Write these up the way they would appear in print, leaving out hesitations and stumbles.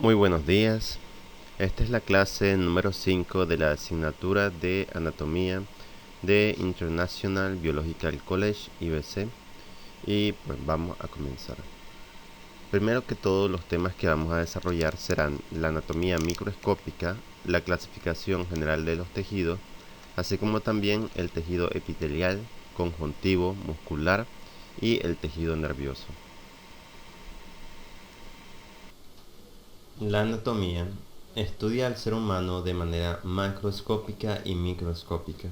Muy buenos días. Esta es la clase número 5 de la asignatura de Anatomía de International Biological College, IBC. Y pues vamos a comenzar. Primero que todo, los temas que vamos a desarrollar serán la anatomía microscópica, la clasificación general de los tejidos, así como también el tejido epitelial, conjuntivo, muscular y el tejido nervioso. La anatomía estudia al ser humano de manera macroscópica y microscópica.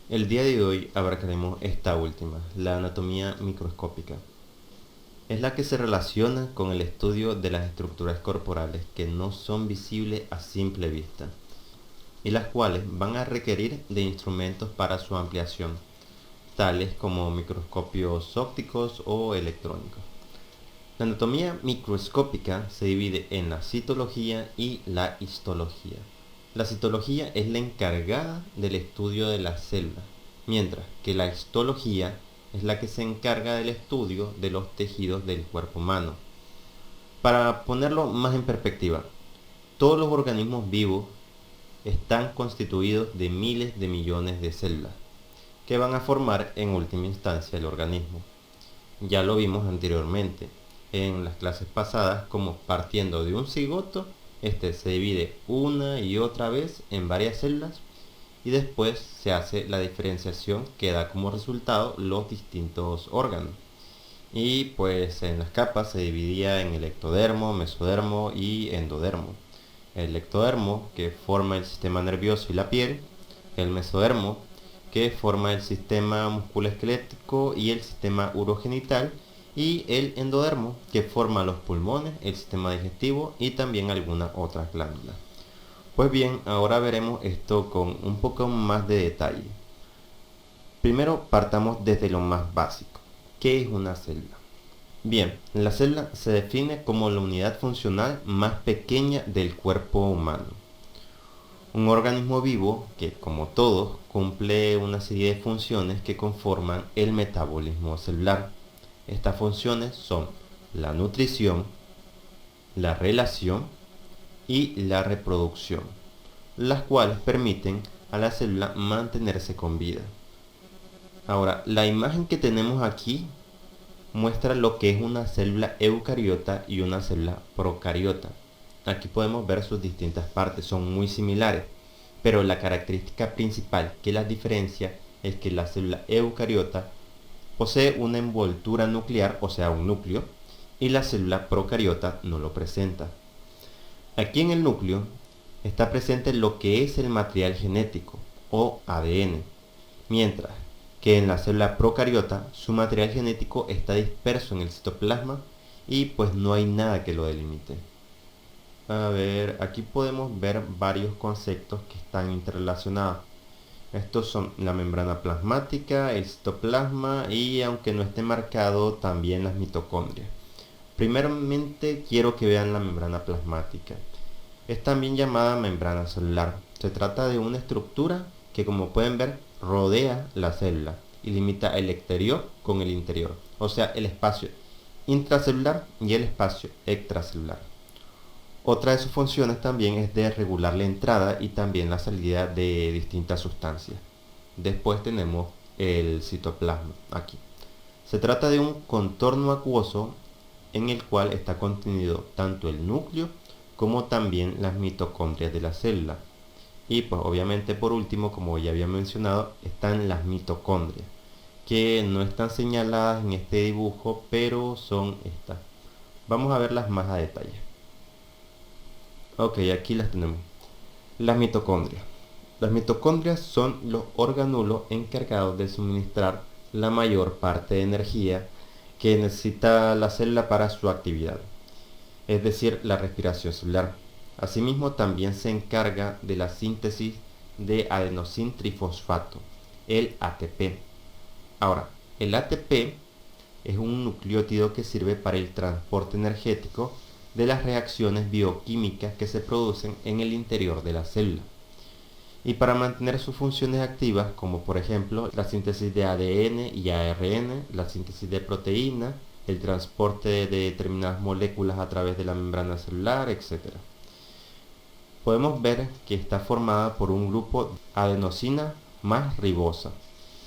El día de hoy abarcaremos esta última, la anatomía microscópica. Es la que se relaciona con el estudio de las estructuras corporales que no son visibles a simple vista y las cuales van a requerir de instrumentos para su ampliación, tales como microscopios ópticos o electrónicos. La anatomía microscópica se divide en la citología y la histología. La citología es la encargada del estudio de las células, mientras que la histología es la que se encarga del estudio de los tejidos del cuerpo humano. Para ponerlo más en perspectiva, todos los organismos vivos están constituidos de miles de millones de células, que van a formar en última instancia el organismo. Ya lo vimos anteriormente en las clases pasadas, como partiendo de un cigoto, este se divide una y otra vez en varias células y después se hace la diferenciación que da como resultado los distintos órganos. Y pues en las capas se dividía en el ectodermo, mesodermo y endodermo. El ectodermo, que forma el sistema nervioso y la piel; el mesodermo, que forma el sistema musculoesquelético y el sistema urogenital; y el endodermo, que forma los pulmones, el sistema digestivo y también algunas otras glándulas. Pues bien, ahora veremos esto con un poco más de detalle. Primero partamos desde lo más básico. ¿Qué es una célula? Bien, la célula se define como la unidad funcional más pequeña del cuerpo humano. Un organismo vivo que, como todos, cumple una serie de funciones que conforman el metabolismo celular. Estas funciones son la nutrición, la relación y la reproducción, las cuales permiten a la célula mantenerse con vida. Ahora, la imagen que tenemos aquí muestra lo que es una célula eucariota y una célula procariota. Aquí podemos ver sus distintas partes, son muy similares, pero la característica principal que las diferencia es que la célula eucariota posee una envoltura nuclear, o sea, un núcleo, y la célula procariota no lo presenta. Aquí en el núcleo está presente lo que es el material genético, o ADN, mientras que en la célula procariota su material genético está disperso en el citoplasma y pues no hay nada que lo delimite. A ver, aquí podemos ver varios conceptos que están interrelacionados. Estos son la membrana plasmática, el citoplasma y, aunque no esté marcado, también las mitocondrias. Primeramente quiero que vean la membrana plasmática. Es también llamada membrana celular. Se trata de una estructura que, como pueden ver, rodea la célula y limita el exterior con el interior, o sea, el espacio intracelular y el espacio extracelular. Otra de sus funciones también es de regular la entrada y también la salida de distintas sustancias. Después tenemos el citoplasma aquí. Se trata de un contorno acuoso en el cual está contenido tanto el núcleo como también las mitocondrias de la célula. Y pues obviamente por último, como ya había mencionado, están las mitocondrias, que no están señaladas en este dibujo, pero son estas. Vamos a verlas más a detalle. Ok, aquí las tenemos. Las mitocondrias. Las mitocondrias son los organulos encargados de suministrar la mayor parte de energía que necesita la célula para su actividad, es decir, la respiración celular. Asimismo, también se encarga de la síntesis de adenosín trifosfato, el ATP. Ahora, el ATP es un nucleótido que sirve para el transporte energético de las reacciones bioquímicas que se producen en el interior de la célula y para mantener sus funciones activas, como por ejemplo la síntesis de ADN y ARN, la síntesis de proteínas, el transporte de determinadas moléculas a través de la membrana celular, etc. Podemos ver que está formada por un grupo adenosina más ribosa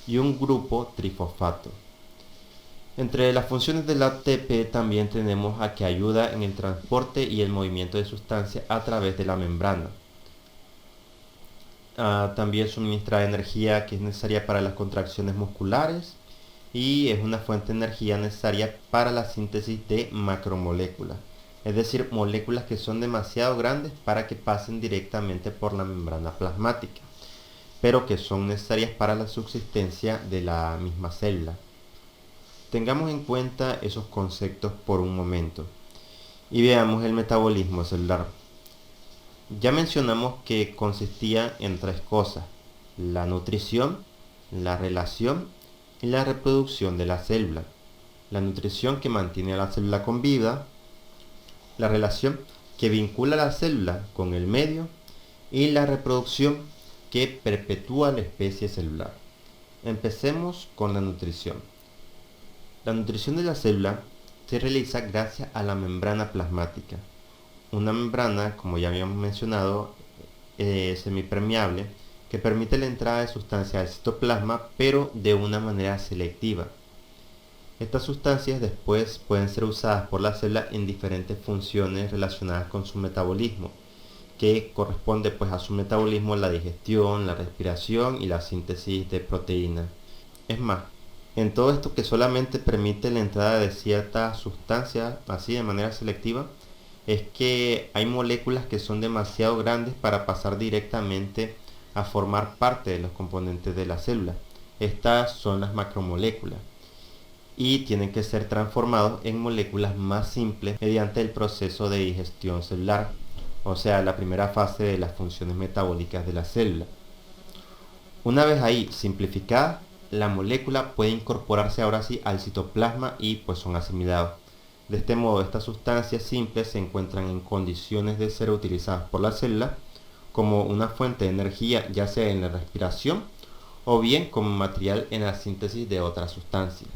y un grupo trifosfato. Entre las funciones del ATP también tenemos a que ayuda en el transporte y el movimiento de sustancias a través de la membrana. También suministra energía que es necesaria para las contracciones musculares y es una fuente de energía necesaria para la síntesis de macromoléculas, es decir, moléculas que son demasiado grandes para que pasen directamente por la membrana plasmática, pero que son necesarias para la subsistencia de la misma célula. Tengamos en cuenta esos conceptos por un momento y veamos el metabolismo celular. Ya mencionamos que consistía en tres cosas: la nutrición, la relación y la reproducción de la célula. La nutrición, que mantiene a la célula con vida; la relación, que vincula a la célula con el medio; y la reproducción, que perpetúa la especie celular. Empecemos con la nutrición. La nutrición de la célula se realiza gracias a la membrana plasmática. Una membrana, como ya habíamos mencionado, semipermeable, que permite la entrada de sustancias al citoplasma, pero de una manera selectiva. Estas sustancias después pueden ser usadas por la célula en diferentes funciones relacionadas con su metabolismo, que corresponde pues a su metabolismo la digestión, la respiración y la síntesis de proteínas. Es más, en todo esto que solamente permite la entrada de ciertas sustancias así de manera selectiva, es que hay moléculas que son demasiado grandes para pasar directamente a formar parte de los componentes de la célula. Estas son las macromoléculas y tienen que ser transformados en moléculas más simples mediante el proceso de digestión celular, o sea, la primera fase de las funciones metabólicas de la célula. Una vez ahí simplificada, la molécula puede incorporarse ahora sí al citoplasma y pues son asimilados. De este modo, estas sustancias simples se encuentran en condiciones de ser utilizadas por la célula como una fuente de energía, ya sea en la respiración o bien como material en la síntesis de otras sustancias.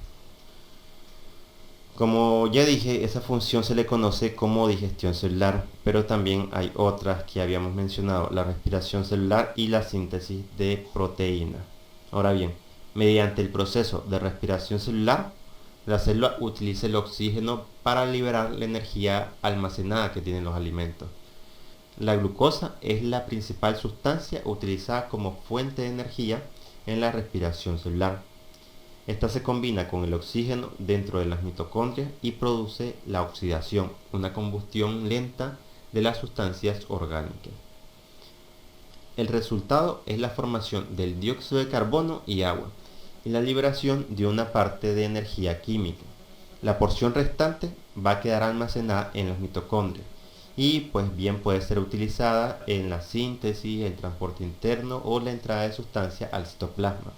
Como ya dije, esa función se le conoce como digestión celular, pero también hay otras que habíamos mencionado: la respiración celular y la síntesis de proteínas. Ahora bien, mediante el proceso de respiración celular, la célula utiliza el oxígeno para liberar la energía almacenada que tienen los alimentos. La glucosa es la principal sustancia utilizada como fuente de energía en la respiración celular. Esta se combina con el oxígeno dentro de las mitocondrias y produce la oxidación, una combustión lenta de las sustancias orgánicas. El resultado es la formación del dióxido de carbono y agua, y la liberación de una parte de energía química. La porción restante va a quedar almacenada en las mitocondrias y pues bien puede ser utilizada en la síntesis, el transporte interno o la entrada de sustancias al citoplasma,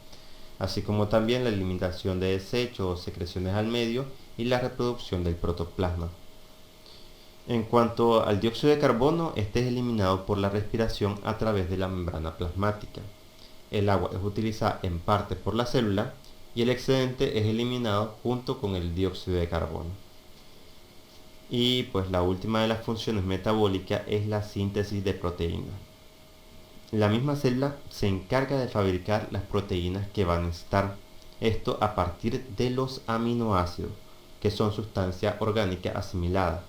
así como también la eliminación de desechos o secreciones al medio y la reproducción del protoplasma. En cuanto al dióxido de carbono, este es eliminado por la respiración a través de la membrana plasmática. El agua es utilizada en parte por la célula y el excedente es eliminado junto con el dióxido de carbono. Y pues la última de las funciones metabólicas es la síntesis de proteínas. La misma célula se encarga de fabricar las proteínas que van a necesitar, esto a partir de los aminoácidos, que son sustancias orgánicas asimiladas.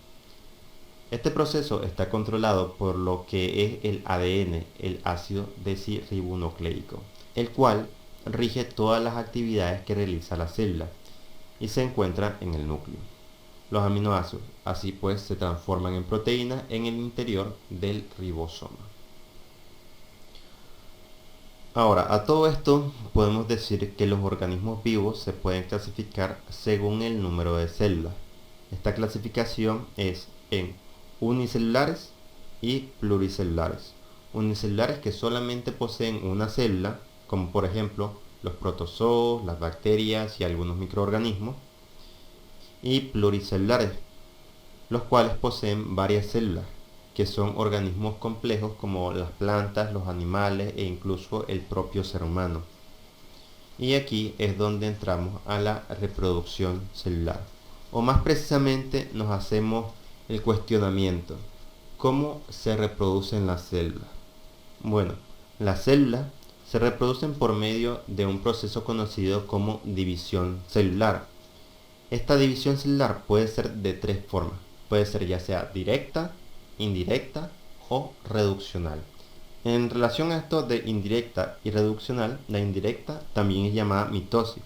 Este proceso está controlado por lo que es el ADN, el ácido desoxirribonucleico, el cual rige todas las actividades que realiza la célula y se encuentra en el núcleo. Los aminoácidos así pues se transforman en proteínas en el interior del ribosoma. Ahora, a todo esto podemos decir que los organismos vivos se pueden clasificar según el número de células. Esta clasificación es en unicelulares y pluricelulares. Unicelulares, que solamente poseen una célula, como por ejemplo los protozoos, las bacterias y algunos microorganismos. Y pluricelulares, los cuales poseen varias células, que son organismos complejos como las plantas, los animales e incluso el propio ser humano. Y aquí es donde entramos a la reproducción celular, O más precisamente nos hacemos el cuestionamiento: ¿cómo se reproducen las células? Bueno, las células se reproducen por medio de un proceso conocido como división celular. Esta división celular puede ser de tres formas. Puede ser ya sea directa, indirecta o reduccional. En relación a esto de indirecta y reduccional, la indirecta también es llamada mitosis.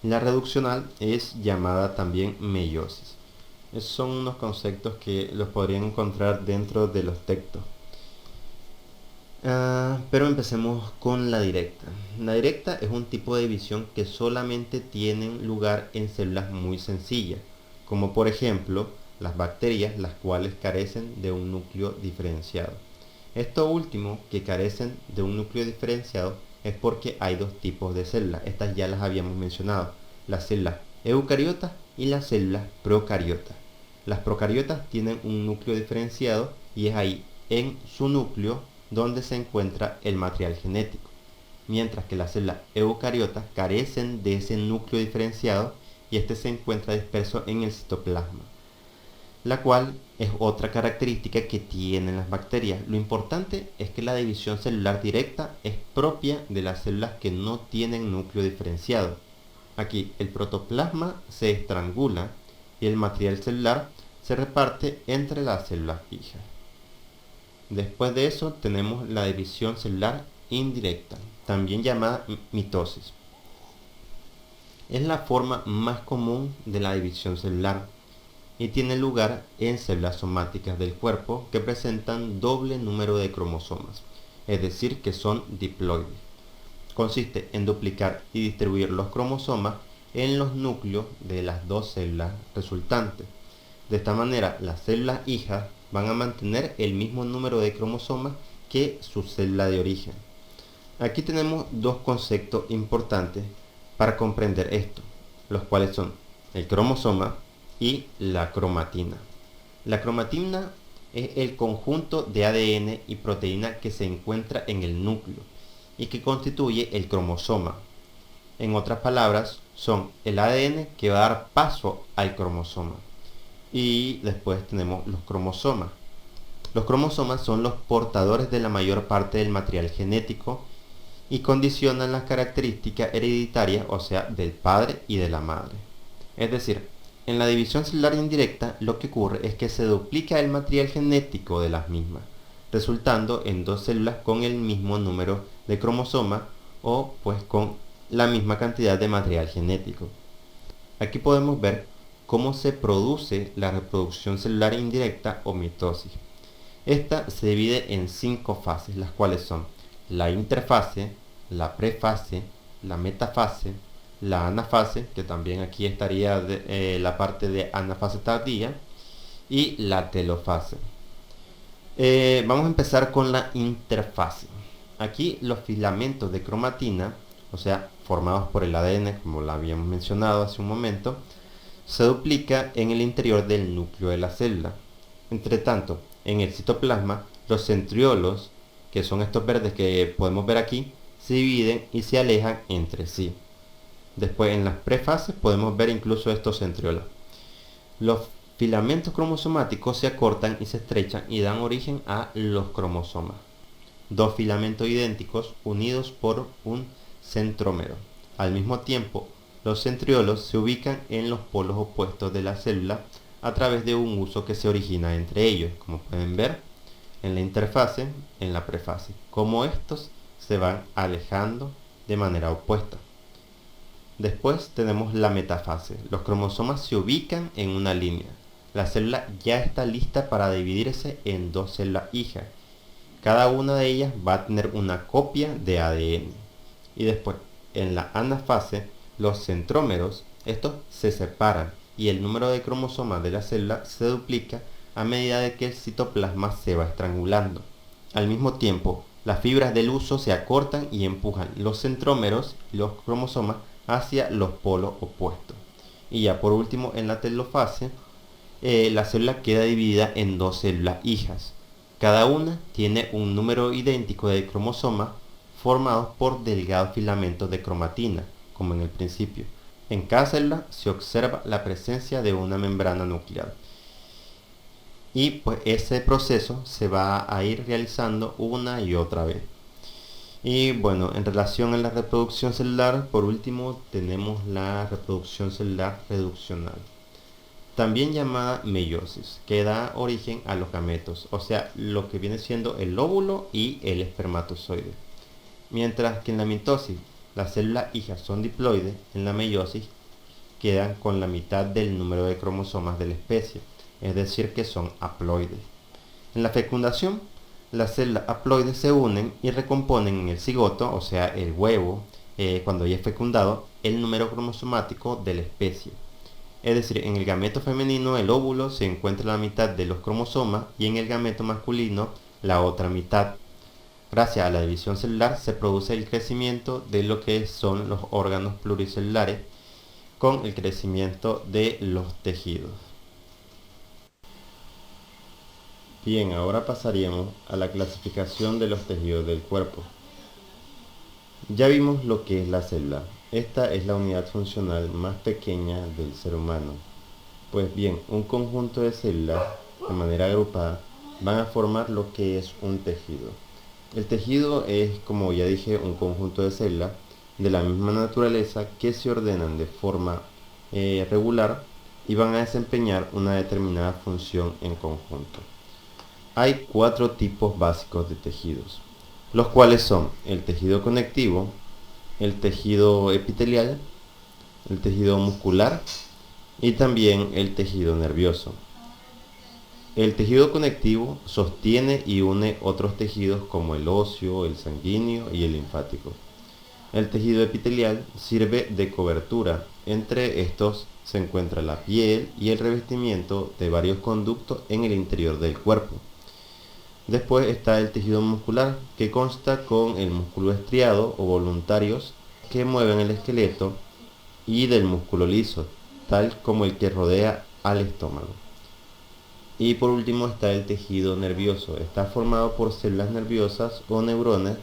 La reduccional es llamada también meiosis. Esos son unos conceptos que los podrían encontrar dentro de los textos. Pero empecemos con la directa. La directa es un tipo de división que solamente tienen lugar en células muy sencillas, como por ejemplo las bacterias, las cuales carecen de un núcleo diferenciado. Esto último, que carecen de un núcleo diferenciado, es porque hay dos tipos de células. Estas ya las habíamos mencionado: las células eucariotas y las células procariotas. Las procariotas tienen un núcleo diferenciado y es ahí, en su núcleo, donde se encuentra el material genético, mientras que las células eucariotas carecen de ese núcleo diferenciado y este se encuentra disperso en el citoplasma, la cual es otra característica que tienen las bacterias. Lo importante es que la división celular directa es propia de las células que no tienen núcleo diferenciado. Aquí el protoplasma se estrangula y el material celular se reparte entre las células hijas. Después de eso tenemos la división celular indirecta, también llamada mitosis. Es la forma más común de la división celular y tiene lugar en células somáticas del cuerpo que presentan doble número de cromosomas, es decir, que son diploides. Consiste en duplicar y distribuir los cromosomas en los núcleos de las dos células resultantes. De esta manera, las células hijas van a mantener el mismo número de cromosomas que su célula de origen. Aquí tenemos dos conceptos importantes para comprender esto, los cuales son el cromosoma y la cromatina. La cromatina es el conjunto de ADN y proteína que se encuentra en el núcleo y que constituye el cromosoma. En otras palabras, son el ADN que va a dar paso al cromosoma. Y después tenemos los cromosomas. Los cromosomas son los portadores de la mayor parte del material genético y condicionan las características hereditarias, o sea, del padre y de la madre. Es decir, en la división celular indirecta lo que ocurre es que se duplica el material genético de las mismas, resultando en dos células con el mismo número de cromosomas o pues con la misma cantidad de material genético. Aquí podemos ver cómo se produce la reproducción celular indirecta o mitosis. Esta se divide en 5 fases, las cuales son la interfase, la prefase, la metafase, la anafase, que también aquí estaría la parte de anafase tardía, y la telofase. Vamos a empezar con la interfase. Aquí los filamentos de cromatina, o sea, formados por el ADN, como lo habíamos mencionado hace un momento, se duplica en el interior del núcleo de la célula. Entre tanto, en el citoplasma, los centriolos, que son estos verdes que podemos ver aquí, se dividen y se alejan entre sí. Después, en las prefases, podemos ver incluso estos centriolos. Los filamentos cromosomáticos se acortan y se estrechan y dan origen a los cromosomas. Dos filamentos idénticos unidos por un centrómero. Al mismo tiempo, los centriolos se ubican en los polos opuestos de la célula a través de un uso que se origina entre ellos, como pueden ver en la interfase, en la prefase, como estos se van alejando de manera opuesta. Después tenemos la metafase. Los cromosomas se ubican en una línea. La célula ya está lista para dividirse en dos células hijas. Cada una de ellas va a tener una copia de ADN. Y después, en la anafase, los centrómeros, estos se separan y el número de cromosomas de la célula se duplica a medida de que el citoplasma se va estrangulando. Al mismo tiempo, las fibras del uso se acortan y empujan los centrómeros y los cromosomas hacia los polos opuestos. Y ya por último, en la telofase, la célula queda dividida en dos células hijas. Cada una tiene un número idéntico de cromosomas formados por delgados filamentos de cromatina, como en el principio. En cada célula se observa la presencia de una membrana nuclear. Y pues ese proceso se va a ir realizando una y otra vez. Y bueno, en relación a la reproducción celular, por último tenemos la reproducción celular reduccional, también llamada meiosis, que da origen a los gametos, o sea, lo que viene siendo el óvulo y el espermatozoide. Mientras que en la mitosis las células hijas son diploides, en la meiosis quedan con la mitad del número de cromosomas de la especie, es decir, que son haploides. En la fecundación, las células haploides se unen y recomponen en el cigoto, o sea, el huevo, cuando ya es fecundado, el número cromosomático de la especie. Es decir, en el gameto femenino, el óvulo, se encuentra la mitad de los cromosomas y en el gameto masculino, la otra mitad. Gracias a la división celular se produce el crecimiento de lo que son los órganos pluricelulares con el crecimiento de los tejidos. Bien, ahora pasaríamos a la clasificación de los tejidos del cuerpo. Ya vimos lo que es la célula. Esta es la unidad funcional más pequeña del ser humano. Pues bien, un conjunto de células, de manera agrupada, van a formar lo que es un tejido. El tejido es, como ya dije, un conjunto de células de la misma naturaleza que se ordenan de forma regular y van a desempeñar una determinada función en conjunto. Hay 4 tipos básicos de tejidos, los cuales son el tejido conectivo, el tejido epitelial, el tejido muscular y también el tejido nervioso. El tejido conectivo sostiene y une otros tejidos como el óseo, el sanguíneo y el linfático. El tejido epitelial sirve de cobertura. Entre estos se encuentra la piel y el revestimiento de varios conductos en el interior del cuerpo. Después está el tejido muscular, que consta con el músculo estriado o voluntarios que mueven el esqueleto y del músculo liso, tal como el que rodea al estómago. Y por último está el tejido nervioso. Está formado por células nerviosas o neuronas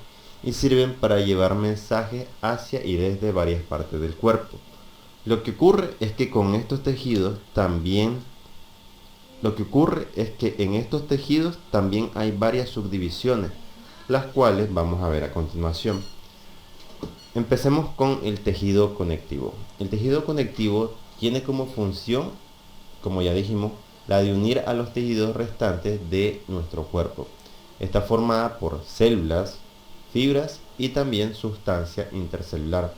y sirven para llevar mensajes hacia y desde varias partes del cuerpo. Lo que ocurre es que en estos tejidos también hay varias subdivisiones, las cuales vamos a ver a continuación. Empecemos con el tejido conectivo. El tejido conectivo tiene como función, como ya dijimos, la de unir a los tejidos restantes de nuestro cuerpo. Está formada por células, fibras y también sustancia intercelular.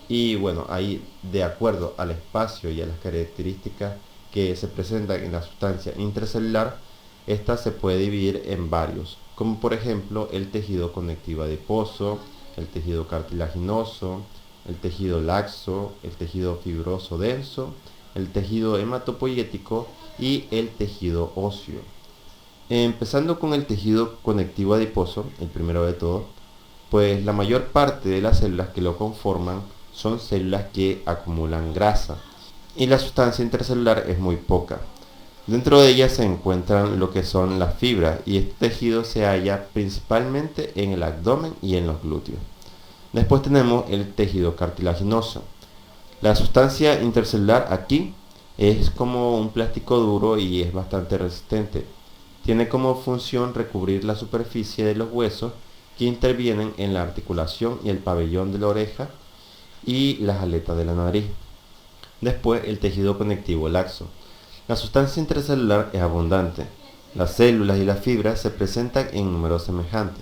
Y bueno, ahí de acuerdo al espacio y a las características que se presentan en la sustancia intercelular, esta se puede dividir en varios, como por ejemplo el tejido conectivo adiposo, el tejido cartilaginoso, el tejido laxo, el tejido fibroso denso, el tejido hematopoyético y el tejido óseo. Empezando con el tejido conectivo adiposo, el primero de todos, pues la mayor parte de las células que lo conforman son células que acumulan grasa y la sustancia intercelular es muy poca. Dentro de ellas se encuentran lo que son las fibras y este tejido se halla principalmente en el abdomen y en los glúteos. Después tenemos el tejido cartilaginoso. La sustancia intercelular aquí es como un plástico duro y es bastante resistente. Tiene como función recubrir la superficie de los huesos que intervienen en la articulación y el pabellón de la oreja y las aletas de la nariz. Después el tejido conectivo laxo. La sustancia intercelular es abundante. Las células y las fibras se presentan en números semejantes.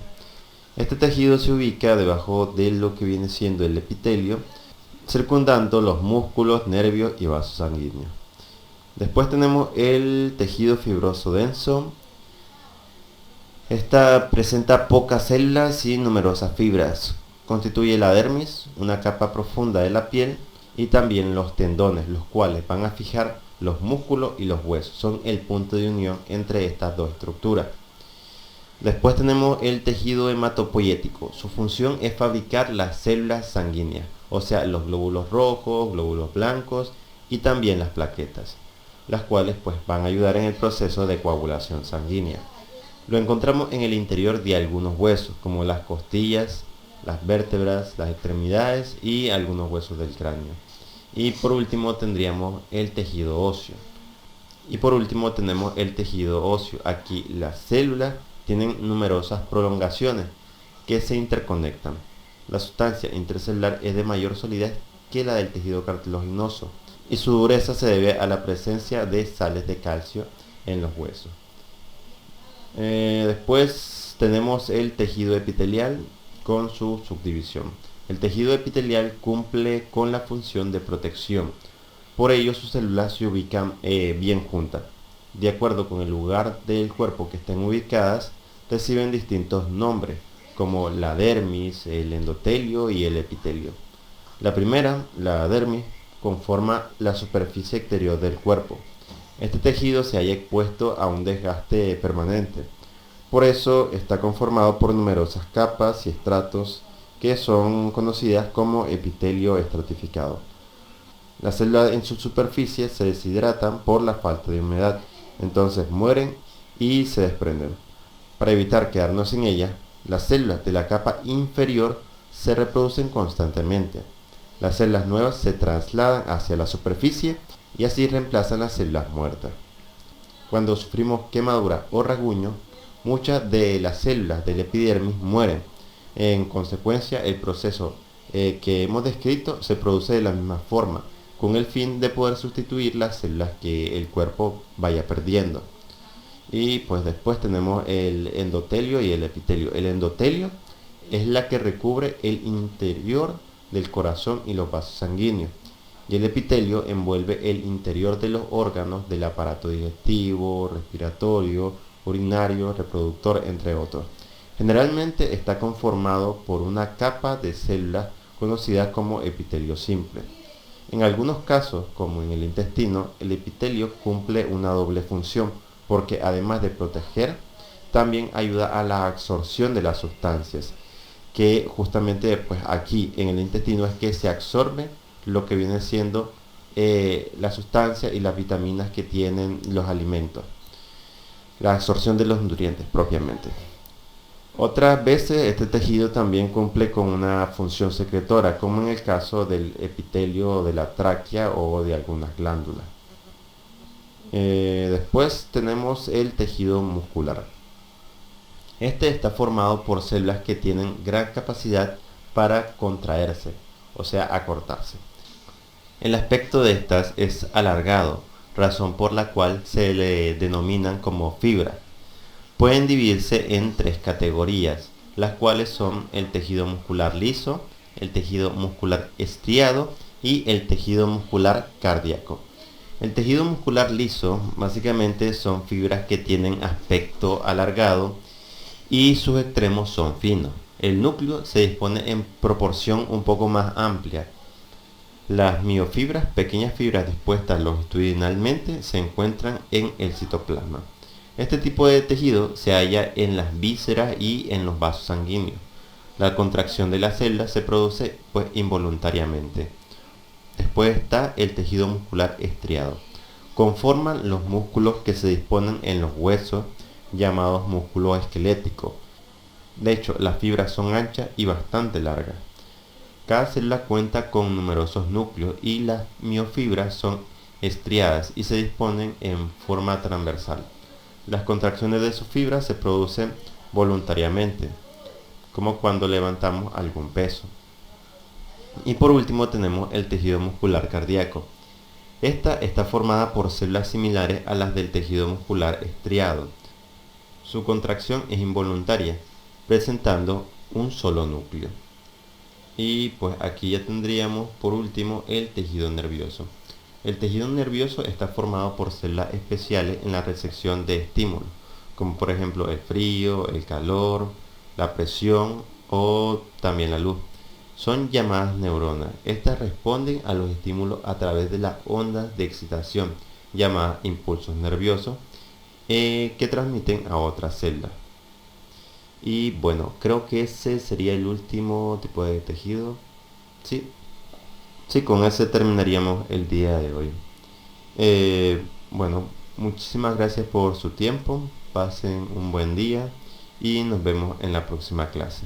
Este tejido se ubica debajo de lo que viene siendo el epitelio, circundando los músculos, nervios y vasos sanguíneos. Después tenemos el tejido fibroso denso. Esta presenta pocas células y numerosas fibras. Constituye la dermis, una capa profunda de la piel, y también los tendones, los cuales van a fijar los músculos y los huesos. Son el punto de unión entre estas dos estructuras. Después tenemos el tejido hematopoyético. Su función es fabricar las células sanguíneas, o sea, los glóbulos rojos, glóbulos blancos y también las plaquetas, las cuales pues van a ayudar en el proceso de coagulación sanguínea. Lo encontramos en el interior de algunos huesos, como las costillas, las vértebras, las extremidades y algunos huesos del cráneo. Y por último tendríamos el tejido óseo. Y por último tenemos el tejido óseo. Aquí las células tienen numerosas prolongaciones que se interconectan. La sustancia intracelular es de mayor solidez que la del tejido cartilaginoso y su dureza se debe a la presencia de sales de calcio en los huesos. Después tenemos el tejido epitelial con su subdivisión. El tejido epitelial cumple con la función de protección. Por ello sus células se ubican bien juntas. De acuerdo con el lugar del cuerpo que estén ubicadas, reciben distintos nombres, como la dermis, el endotelio y el epitelio. La primera, la dermis, conforma la superficie exterior del cuerpo. Este tejido se halla expuesto a un desgaste permanente. Por eso está conformado por numerosas capas y estratos que son conocidas como epitelio estratificado. Las células en su superficie se deshidratan por la falta de humedad, entonces mueren y se desprenden. Para evitar quedarnos sin ellas, las células de la capa inferior se reproducen constantemente. Las células nuevas se trasladan hacia la superficie y así reemplazan las células muertas. Cuando sufrimos quemadura o rasguño, muchas de las células del epidermis mueren. En consecuencia, el proceso que hemos descrito se produce de la misma forma, con el fin de poder sustituir las células que el cuerpo vaya perdiendo. Y pues después tenemos el endotelio y el epitelio. El endotelio es la que recubre el interior del corazón y los vasos sanguíneos. Y el epitelio envuelve el interior de los órganos del aparato digestivo, respiratorio, urinario, reproductor, entre otros. Generalmente está conformado por una capa de células conocida como epitelio simple. En algunos casos, como en el intestino, el epitelio cumple una doble función, porque además de proteger, también ayuda a la absorción de las sustancias, que justamente pues aquí en el intestino es que se absorbe lo que viene siendo la sustancia y las vitaminas que tienen los alimentos, la absorción de los nutrientes propiamente. Otras veces este tejido también cumple con una función secretora, como en el caso del epitelio de la tráquea o de algunas glándulas. Después tenemos el tejido muscular. Este está formado por células que tienen gran capacidad para contraerse, o sea, acortarse. El aspecto de estas es alargado, razón por la cual se le denominan como fibra. Pueden dividirse en tres categorías, las cuales son el tejido muscular liso, el tejido muscular estriado y el tejido muscular cardíaco. El tejido muscular liso básicamente son fibras que tienen aspecto alargado y sus extremos son finos. El núcleo se dispone en proporción un poco más amplia. Las miofibras, pequeñas fibras dispuestas longitudinalmente, se encuentran en el citoplasma. Este tipo de tejido se halla en las vísceras y en los vasos sanguíneos. La contracción de las células se produce pues involuntariamente. Después está el tejido muscular estriado. Conforman los músculos que se disponen en los huesos, llamados músculos esqueléticos. De hecho, las fibras son anchas y bastante largas. Cada célula cuenta con numerosos núcleos y las miofibras son estriadas y se disponen en forma transversal. Las contracciones de sus fibras se producen voluntariamente, como cuando levantamos algún peso. Y por último tenemos el tejido muscular cardíaco. Esta está formada por células similares a las del tejido muscular estriado. Su contracción es involuntaria, presentando un solo núcleo. Y pues aquí ya tendríamos por último el tejido nervioso. El tejido nervioso está formado por células especiales en la recepción de estímulos, como por ejemplo el frío, el calor, la presión o también la luz. Son llamadas neuronas. Estas responden a los estímulos a través de las ondas de excitación, llamadas impulsos nerviosos, que transmiten a otras células. Y bueno, creo que ese sería el último tipo de tejido. Sí, sí, con ese terminaríamos el día de hoy. Bueno, muchísimas gracias por su tiempo. Pasen un buen día y nos vemos en la próxima clase.